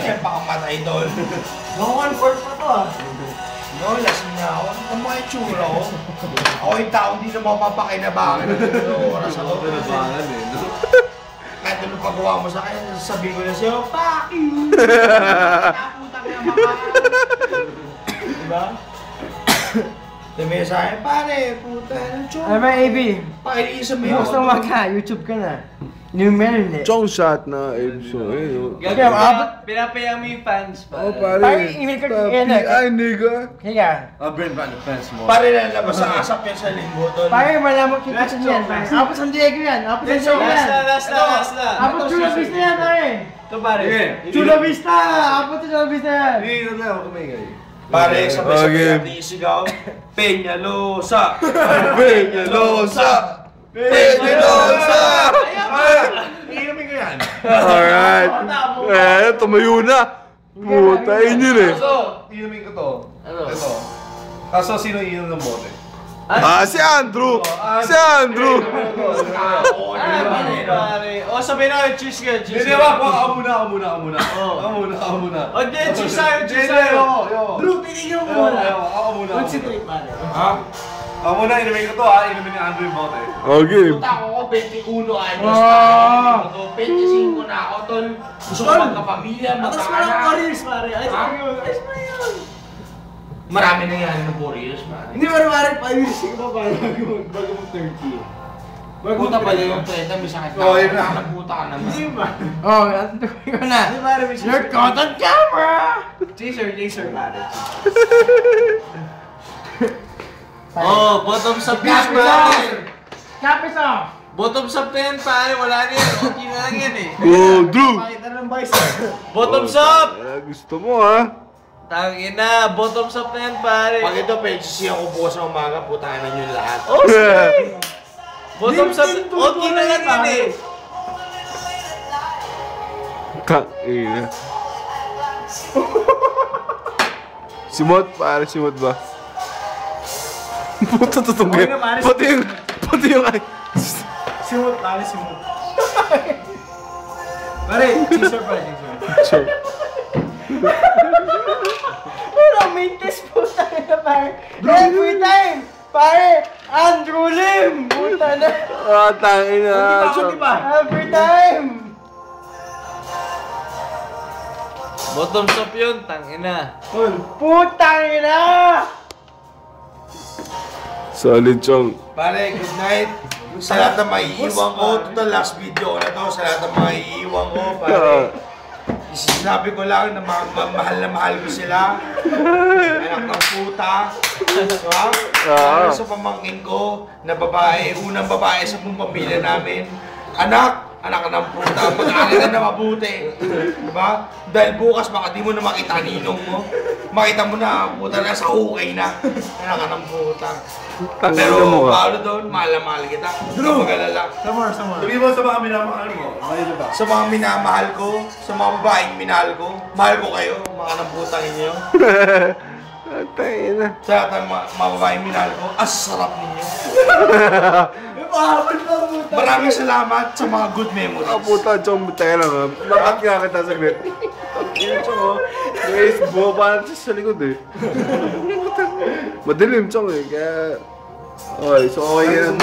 yan, pakamatay doon. No 1/4 pa to ah. No, lasing na ako. Ang mga itsura ko. Ako yung tao hindi na mapapakinabangan ng oras ako. Pinabangan eh, no? Kahit anong pagawa mo sa akin, sabihin ko na sa'yo, fuck you! Naputang na maka. Diba? Sabihin sa akin, pare, puta, anong tsura? Ano ba, AB? Pakilisan mo yun. Gusto mo ka, YouTube ka na. New meron eh. Chong shot na Ebso eh. Pinapayang mo yung fans pa. Oh, pare. Pare, email ka kaya na. Ay, nigga. Higa. Brand ba the fans mo? Pare na labas ang asap yan sa linggo doon. Pare, malaman kita sa yan. Apo San Diego yan. Apo San Diego yan. Last na. Apo Chula Vista yan, pare. Ito pare. Chula Vista! Apo Chula Vista yan. Hindi na ako kumingay. Pare, sabay-sabay Okay. natin isigaw. Peñalosa! Peñalosa! Peñalosa! Iinumin ko yan. Alright. Tumayo na. Puta, yun eh. Kaso, iinumin ko to. Ito. Kaso, sino iinom ng bote? Si Andrew! Si Andrew! Pare. O, sabihin na, cheers ka. Hindi, wag. Ako muna. O, cheers sa'yo. Bro, pinigyan mo muna. Ako muna. Concentrate, pare. Ha? Ako muna, inumin ko to ha. Inumin ni Andrew yung bote. Okay. Puta ako ko, 21 anyos na. 25 na ako, tol. Gusto ko magkapamilya, Atas mo lang magkaanak. Warriors, pare. Ayos mo yun. Ayos mo yun. Marami nangyari ng Warriors, man. Hindi mo naman 5 years ka pa bago mo 30. Puta pa yung pwede, may sakit na. Oh, yun na. Nagputa ka naman. Hindi ba? Oo, natuloy ko na. Hindi pare, may your content camera! Chaser, pare. Oh, bottom up yan, pare. Kapis off! Bottom up na yan, pare. Wala na yan. Okay na lang yan eh. Go, Drew! Pakita ng boys. Bottom up! Gusto mo ha? Tangin na, bottom up na yan, pare. Pag ito, PGC ako bukas ng umaga, putahan na nyo lahat. Oh, sige. Bottom up, okay na lang yan eh. Ina. Simot, pare, simot ba? Puta, tutong Okay na, pare. Pati yung ay. Simut, pare, simut. Pare, chaser pa, chaser. Sure. Wala, may test po tayo na, pare. Every time! Pare, Andrew Lim! Puta na! Tangin na. Every time! Bottom up yun, tangin na. Putang ina! Solid, Chong. Pare, good night. Sa lahat ng maiiwan ko, ito last video ko na to, sa lahat ng maiiwan ko, pare. Sinabi ko lang na mahal na mahal ko sila. Anak ng puta. Diba? Para sa pamangkin ko na babae, unang babae sa buong pamilya namin. Anak ka ng puta, mag-aaral ka na mabuti. Diba? Dahil bukas baka di mo na makita ninong mo. Makita mo na, puta na sa hukay na. Anak ka ng puta. Pero Paolo doon, mahal na mahal kita. Drew! Mag-alala. Samar. Sabihin mo sa mga minamahal mo. Ano ba? Sa mga minamahal ko, sa mga babaeng minahal ko, mahal ko kayo, mga namputang inyo. Tangin na. Sa lahat ng mga babaeng minahal ko, as sarap ninyo. Pahabol pa puta! Maraming salamat sa mga good memories. Puta, Chong, tayo lang ha. Makat nga kita saglit. Yun, Chong, oh. Guys, bumaba na sa likod eh. Madilim, Chong eh. Kaya... Okay, so okay yan.